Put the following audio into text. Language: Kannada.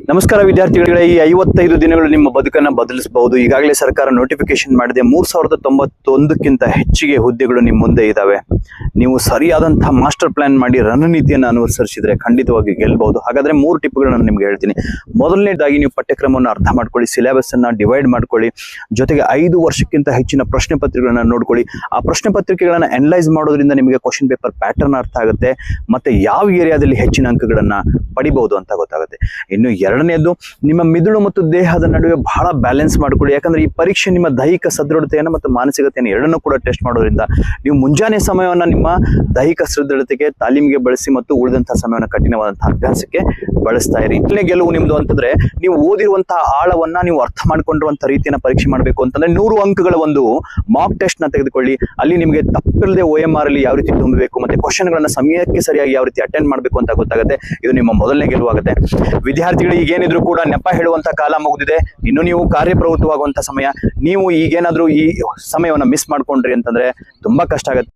ನಮಸ್ಕಾರ ವಿದ್ಯಾರ್ಥಿಗಳೇ, ಈ 55 ದಿನಗಳು ನಿಮ್ಮ ಬದುಕನ್ನ ಬದಲಿಸಬಹುದು. ಈಗಾಗಲೇ ಸರ್ಕಾರ ನೋಟಿಫಿಕೇಶನ್ ಮಾಡಿದೆ. 3091ಕ್ಕಿಂತ ಹೆಚ್ಚಿಗೆ ಹುದ್ದೆಗಳು ನಿಮ್ಮ ಮುಂದೆ ಇದಾವೆ. ನೀವು ಸರಿಯಾದಂತಹ ಮಾಸ್ಟರ್ ಪ್ಲಾನ್ ಮಾಡಿ ರಣನೀತಿಯನ್ನು ಅನುಸರಿಸಿದ್ರೆ ಖಂಡಿತವಾಗಿ ಗೆಲ್ಲಬಹುದು. ಹಾಗಾದ್ರೆ 3 ಟಿಪ್ಗಳನ್ನು ನಾನು ನಿಮ್ಗೆ ಹೇಳ್ತೀನಿ. ಮೊದಲನೇದಾಗಿ ನೀವು ಪಠ್ಯಕ್ರಮವನ್ನು ಅರ್ಥ ಮಾಡ್ಕೊಳ್ಳಿ, ಸಿಲೆಬಸ್ ಅನ್ನ ಡಿವೈಡ್ ಮಾಡ್ಕೊಳ್ಳಿ, ಜೊತೆಗೆ 5 ವರ್ಷಕ್ಕಿಂತ ಹೆಚ್ಚಿನ ಪ್ರಶ್ನೆ ಪತ್ರಿಕೆಗಳನ್ನ ನೋಡ್ಕೊಳ್ಳಿ. ಆ ಪ್ರಶ್ನೆ ಪತ್ರಿಕೆಗಳನ್ನ ಅನಲೈಸ್ ಮಾಡೋದ್ರಿಂದ ನಿಮಗೆ ಕ್ವಶನ್ ಪೇಪರ್ ಪ್ಯಾಟರ್ನ್ ಅರ್ಥ ಆಗುತ್ತೆ, ಮತ್ತೆ ಯಾವ ಏರಿಯಾದಲ್ಲಿ ಹೆಚ್ಚಿನ ಅಂಕಗಳನ್ನ ಪಡಿಬಹುದು ಅಂತ ಗೊತ್ತಾಗುತ್ತೆ. ಇನ್ನು ಎರಡನೇದು, ನಿಮ್ಮ ಮಿದುಳು ಮತ್ತು ದೇಹದ ನಡುವೆ ಬಹಳ ಬ್ಯಾಲೆನ್ಸ್ ಮಾಡ್ಕೊಳ್ಳಿ. ಯಾಕಂದ್ರೆ ಈ ಪರೀಕ್ಷೆ ನಿಮ್ಮ ದೈಹಿಕ ಸದೃಢತೆಯನ್ನು ಮತ್ತು ಮಾನಸಿಕತೆಯನ್ನು ಎರಡನ್ನೂ ಕೂಡ ಟೆಸ್ಟ್ ಮಾಡೋದ್ರಿಂದ ನೀವು ಮುಂಜಾನೆ ಸಮಯವನ್ನು ನಿಮ್ಮ ದೈಹಿಕ ಸದೃಢತೆಗೆ, ತಾಲೀಮಿಗೆ ಬಳಸಿ ಮತ್ತು ಉಳಿದಂತಹ ಸಮಯವನ್ನು ಕಠಿಣವಾದಂತಹ ಅಭ್ಯಾಸಕ್ಕೆ ಬಳಸ್ತಾ ಇರಿ. ಇಲ್ಲೇ ಗೆಲುವು ನಿಮ್ದು ಅಂತಂದ್ರೆ ನೀವು ಓದಿರುವಂತಹ ಆಳವನ್ನ ನೀವು ಅರ್ಥ ಮಾಡ್ಕೊಂಡಿರುವಂತಹ ರೀತಿಯನ್ನ ಪರೀಕ್ಷೆ ಮಾಡಬೇಕು ಅಂತಂದ್ರೆ 100 ಅಂಕಗಳ ಒಂದು ಮಾಕ್ ಟೆಸ್ಟ್ ನ ತೆಗೆದುಕೊಳ್ಳಿ. ಅಲ್ಲಿ ನಿಮಗೆ ತಪ್ಪಿಲ್ಲದೆ OMR ಅಲ್ಲಿ ಯಾವ ರೀತಿ ತುಂಬಬೇಕು ಮತ್ತೆ ಕ್ವಶನ್ ಗಳನ್ನ ಸಮಯಕ್ಕೆ ಸರಿಯಾಗಿ ಯಾವ ರೀತಿ ಅಟೆಂಡ್ ಮಾಡಬೇಕು ಅಂತ ಗೊತ್ತಾಗುತ್ತೆ. ಇದು ನಿಮ್ಮ ಮೊದಲನೇ ಗೆಲುವಾಗುತ್ತೆ. ವಿದ್ಯಾರ್ಥಿಗಳು ಈಗೇನಿದ್ರು ಕೂಡ ನೆಪ ಹೇಳುವಂತ ಕಾಲ ಮುಗಿದಿದೆ. ಇನ್ನು ನೀವು ಕಾರ್ಯಪ್ರವೃತ್ತವಾಗುವಂತ ಸಮಯ. ನೀವು ಈಗೇನಾದ್ರೂ ಈ ಸಮಯವನ್ನ ಮಿಸ್ ಮಾಡ್ಕೊಂಡ್ರಿ ಅಂತಂದ್ರೆ ತುಂಬಾ ಕಷ್ಟ ಆಗುತ್ತೆ.